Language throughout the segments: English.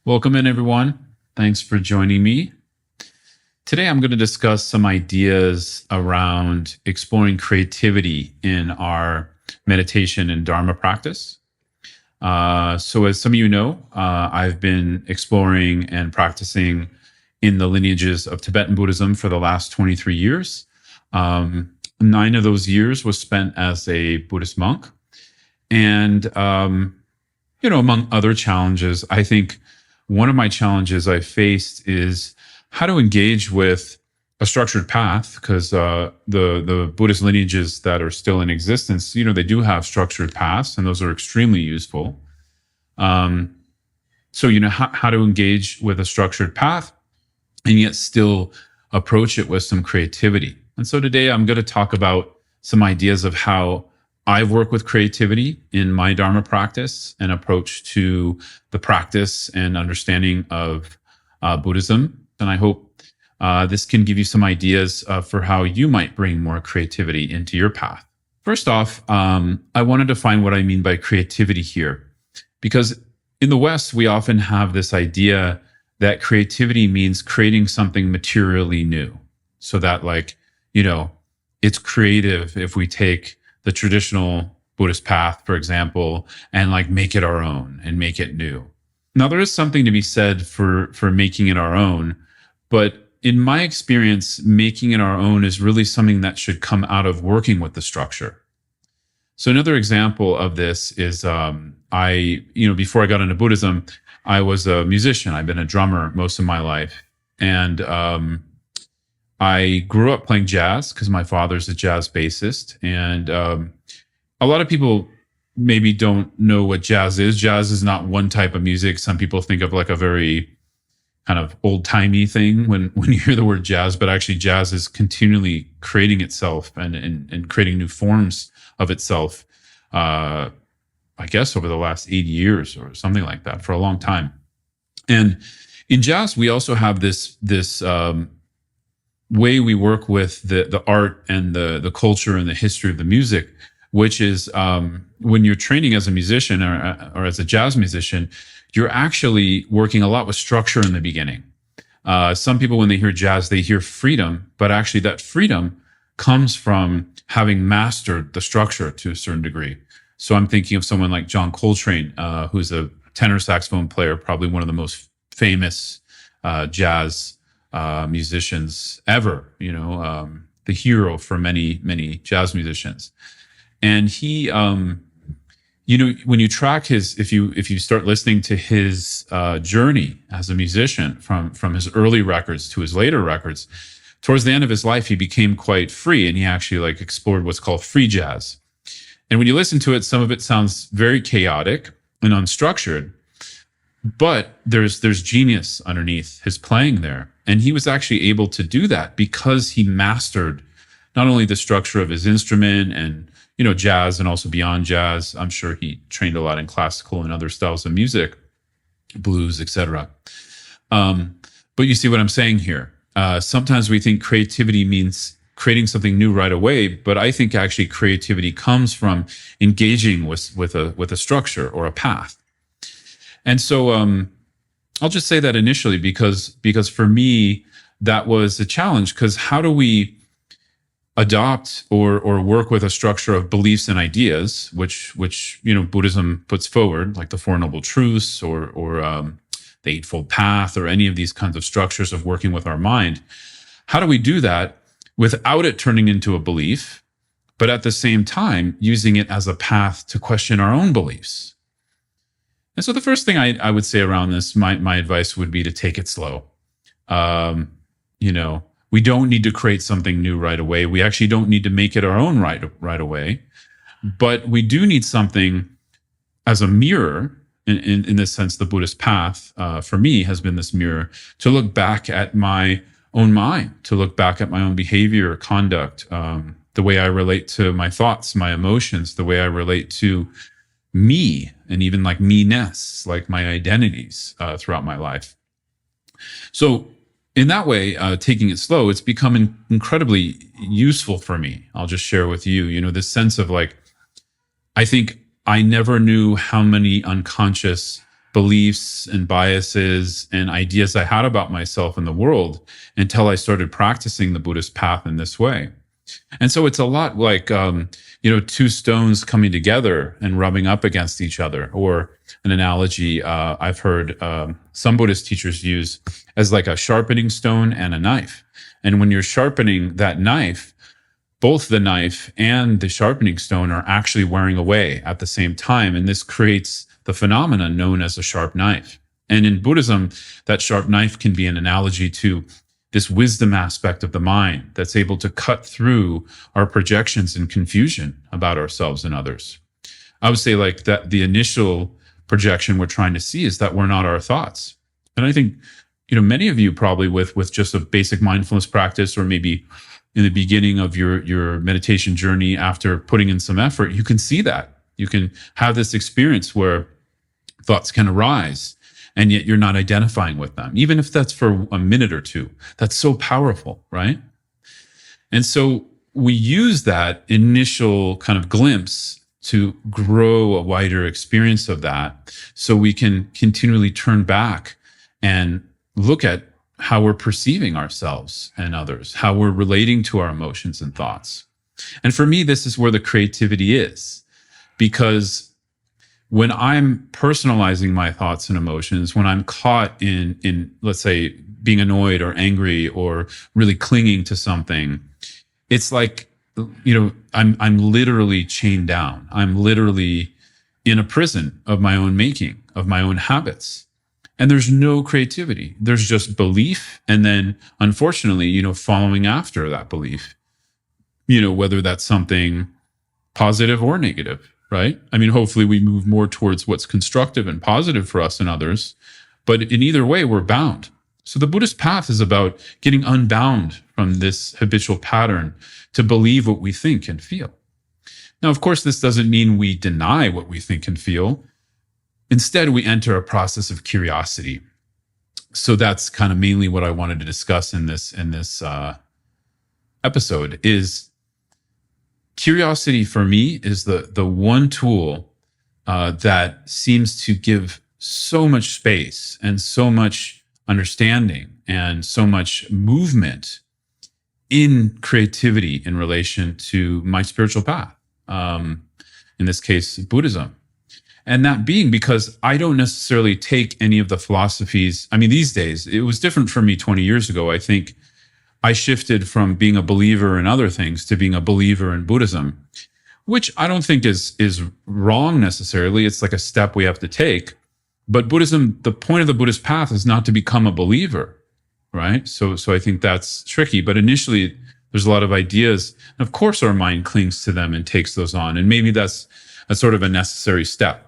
Welcome in, everyone. Thanks for joining me. Today, I'm going to discuss some ideas around exploring creativity in our meditation and Dharma practice. So, as some of you know, I've been exploring and practicing in the lineages of Tibetan Buddhism for the last 23 years. 9 of those years was spent as a Buddhist monk. And, among other challenges, I think one of my challenges I faced is how to engage with a structured path, because the Buddhist lineages that are still in existence, they do have structured paths, and those are extremely useful. How to engage with a structured path and yet still approach it with some creativity. And so today I'm going to talk about some ideas of how I've worked with creativity in my Dharma practice and approach to the practice and understanding of Buddhism. And I hope this can give you some ideas for how you might bring more creativity into your path. First off, I want to define what I mean by creativity here, because in the West, we often have this idea that creativity means creating something materially new. So that it's creative if we take the traditional Buddhist path, for example, and make it our own and make it new. Now, there is something to be said for making it our own, but in my experience, making it our own is really something that should come out of working with the structure. So another example of this is before I got into Buddhism, I was a musician. I've been a drummer most of my life. And I grew up playing jazz because my father's a jazz bassist. And a lot of people maybe don't know what jazz is. Jazz is not one type of music. Some people think of a very kind of old-timey thing when you hear the word jazz, but actually jazz is continually creating itself and creating new forms of itself, I guess over the last 80 years or something like that, for a long time. And in jazz, we also have this way we work with the art and the culture and the history of the music, which is when you're training as a musician or as a jazz musician, you're actually working a lot with structure in the beginning. Some people, when they hear jazz, they hear freedom, but actually that freedom comes from having mastered the structure to a certain degree. So I'm thinking of someone like John Coltrane, who's a tenor saxophone player, probably one of the most famous jazz musicians ever, the hero for many, many jazz musicians. And he, when you track if you start listening to his journey as a musician from his early records to his later records, towards the end of his life, he became quite free, and he actually explored what's called free jazz. And when you listen to it, some of it sounds very chaotic and unstructured, but there's genius underneath his playing there. And he was actually able to do that because he mastered not only the structure of his instrument and, jazz and also beyond jazz. I'm sure he trained a lot in classical and other styles of music, blues, etc. But you see what I'm saying here. Sometimes we think creativity means creating something new right away, but I think actually creativity comes from engaging with a structure or a path. And so I'll just say that initially because for me, that was a challenge, because how do we adopt or work with a structure of beliefs and ideas, which Buddhism puts forward, like the Four Noble Truths or the Eightfold Path, or any of these kinds of structures of working with our mind? How do we do that without it turning into a belief, but at the same time using it as a path to question our own beliefs? And so the first thing I would say around this, my advice would be to take it slow. We don't need to create something new right away. We actually don't need to make it our own right away. But we do need something as a mirror. In this sense, the Buddhist path, for me, has been this mirror to look back at my own mind, to look back at my own behavior, conduct, the way I relate to my thoughts, my emotions, the way I relate to me, and even me-ness, my identities throughout my life. So in that way, taking it slow, it's become incredibly useful for me. I'll just share with you, this sense of I think I never knew how many unconscious beliefs and biases and ideas I had about myself and the world until I started practicing the Buddhist path in this way. And so it's a lot like, two stones coming together and rubbing up against each other, or an analogy I've heard some Buddhist teachers use as like a sharpening stone and a knife. And when you're sharpening that knife, both the knife and the sharpening stone are actually wearing away at the same time. And this creates the phenomenon known as a sharp knife. And in Buddhism, that sharp knife can be an analogy to this wisdom aspect of the mind that's able to cut through our projections and confusion about ourselves and others. I would say like that the initial projection we're trying to see is that we're not our thoughts. And I think, many of you probably with just a basic mindfulness practice, or maybe in the beginning of your meditation journey after putting in some effort, you can see that. You can have this experience where thoughts can arise, and yet you're not identifying with them, even if that's for a minute or two. That's so powerful, right? And so we use that initial kind of glimpse to grow a wider experience of that, so we can continually turn back and look at how we're perceiving ourselves and others, how we're relating to our emotions and thoughts. And for me, this is where the creativity is, because when I'm personalizing my thoughts and emotions, when I'm caught in let's say being annoyed or angry or really clinging to something, it's like, I'm literally chained down. I'm literally in a prison of my own making, of my own habits. And there's no creativity. There's just belief. And then unfortunately, following after that belief, whether that's something positive or negative, right? I mean, hopefully we move more towards what's constructive and positive for us and others, but in either way, we're bound. So the Buddhist path is about getting unbound from this habitual pattern to believe what we think and feel. Now, of course, this doesn't mean we deny what we think and feel. Instead, we enter a process of curiosity. So that's kind of mainly what I wanted to discuss in this episode. Is curiosity for me is the one tool that seems to give so much space and so much understanding and so much movement in creativity in relation to my spiritual path. In this case, Buddhism. And that being because I don't necessarily take any of the philosophies. I mean, these days, it was different for me 20 years ago. I think I shifted from being a believer in other things to being a believer in Buddhism, which I don't think is wrong necessarily. It's like a step we have to take. But Buddhism, the point of the Buddhist path is not to become a believer, right? So I think that's tricky. But initially, there's a lot of ideas. And of course, our mind clings to them and takes those on. And maybe that's a sort of a necessary step.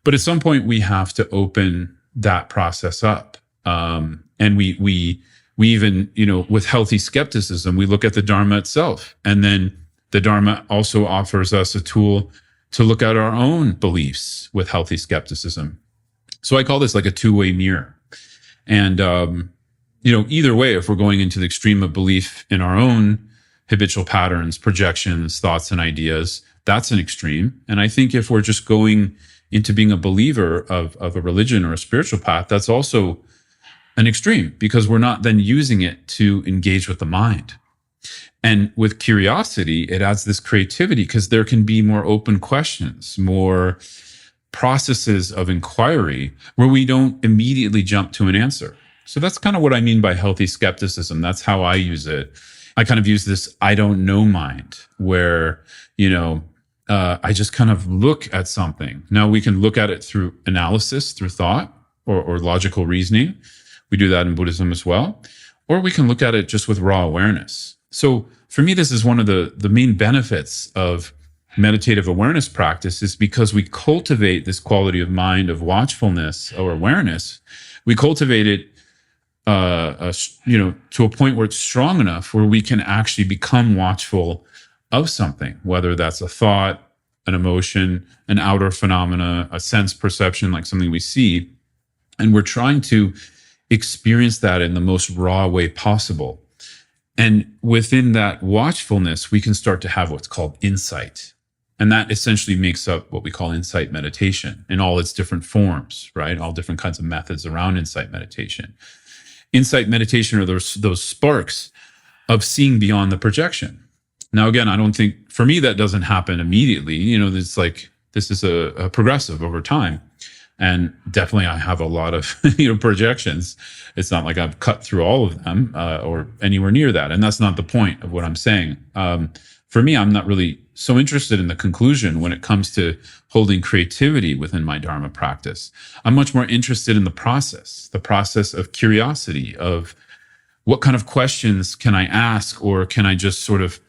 But at some point, we have to open that process up. And we even, with healthy skepticism, we look at the Dharma itself. And then the Dharma also offers us a tool to look at our own beliefs with healthy skepticism. So I call this like a two-way mirror. And, either way, if we're going into the extreme of belief in our own habitual patterns, projections, thoughts, and ideas, that's an extreme. And I think if we're just going into being a believer of a religion or a spiritual path, that's also an extreme, because we're not then using it to engage with the mind. And with curiosity, it adds this creativity, because there can be more open questions, more processes of inquiry where we don't immediately jump to an answer. So that's kind of what I mean by healthy skepticism. That's how I use it. I kind of use this I don't know mind, where, I just kind of look at something. Now we can look at it through analysis, through thought or logical reasoning. We do that in Buddhism as well. Or we can look at it just with raw awareness. So for me, this is one of the main benefits of meditative awareness practice, is because we cultivate this quality of mind, of watchfulness or awareness. We cultivate it, to a point where it's strong enough where we can actually become watchful of something, whether that's a thought, an emotion, an outer phenomena, a sense perception, like something we see. And we're trying to experience that in the most raw way possible. And within that watchfulness, we can start to have what's called insight. And that essentially makes up what we call insight meditation in all its different forms, right? All different kinds of methods around insight meditation. Insight meditation are those sparks of seeing beyond the projection. Now, again, I don't think, for me, that doesn't happen immediately. It's like, this is a progressive over time. And definitely I have a lot of, projections. It's not like I've cut through all of them, or anywhere near that. And that's not the point of what I'm saying. For me, I'm not really so interested in the conclusion when it comes to holding creativity within my Dharma practice. I'm much more interested in the process of curiosity, of what kind of questions can I ask, or can I just sort of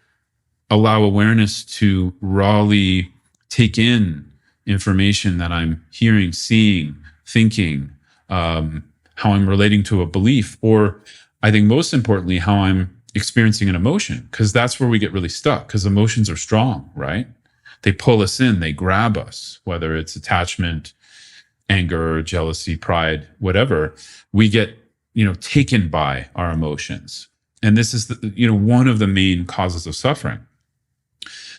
allow awareness to rawly take in information that I'm hearing, seeing, thinking, how I'm relating to a belief, or I think most importantly, how I'm experiencing an emotion, because that's where we get really stuck, because emotions are strong, right? They pull us in, they grab us, whether it's attachment, anger, jealousy, pride, whatever. We get, taken by our emotions. And this is, one of the main causes of suffering.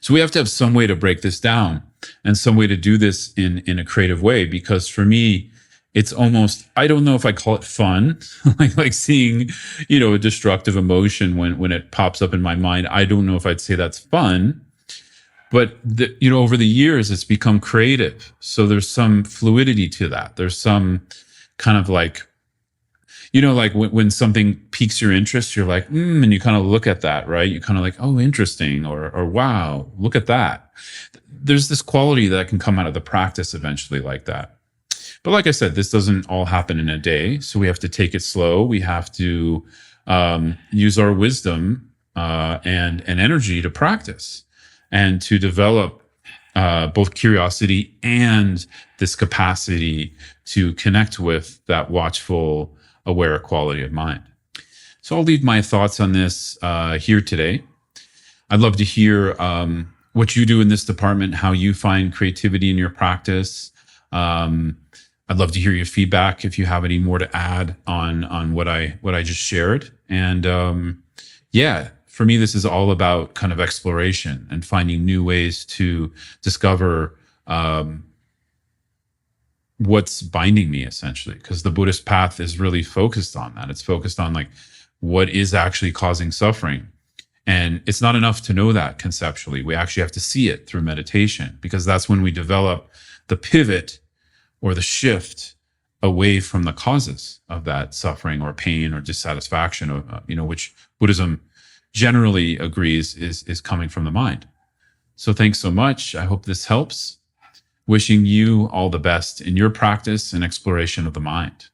So we have to have some way to break this down and some way to do this in a creative way, because for me, it's almost, I don't know if I call it fun, like seeing, a destructive emotion when it pops up in my mind. I don't know if I'd say that's fun, but over the years, it's become creative. So there's some fluidity to that. There's some kind of like, like when something piques your interest, you're like, and you kind of look at that, right? You kind of like, oh, interesting, or wow, look at that. There's this quality that can come out of the practice eventually like that. But like I said, this doesn't all happen in a day. So we have to take it slow. We have to use our wisdom and energy to practice and to develop both curiosity and this capacity to connect with that watchful, aware quality of mind. So I'll leave my thoughts on this here today. I'd love to hear what you do in this department, how you find creativity in your practice. I'd love to hear your feedback if you have any more to add on what I just shared. And for me, this is all about kind of exploration and finding new ways to discover what's binding me, essentially, because the Buddhist path is really focused on that. It's focused on like what is actually causing suffering. And it's not enough to know that conceptually. We actually have to see it through meditation, because that's when we develop the pivot or the shift away from the causes of that suffering or pain or dissatisfaction, which Buddhism generally agrees is coming from the mind. So thanks so much. I hope this helps. Wishing you all the best in your practice and exploration of the mind.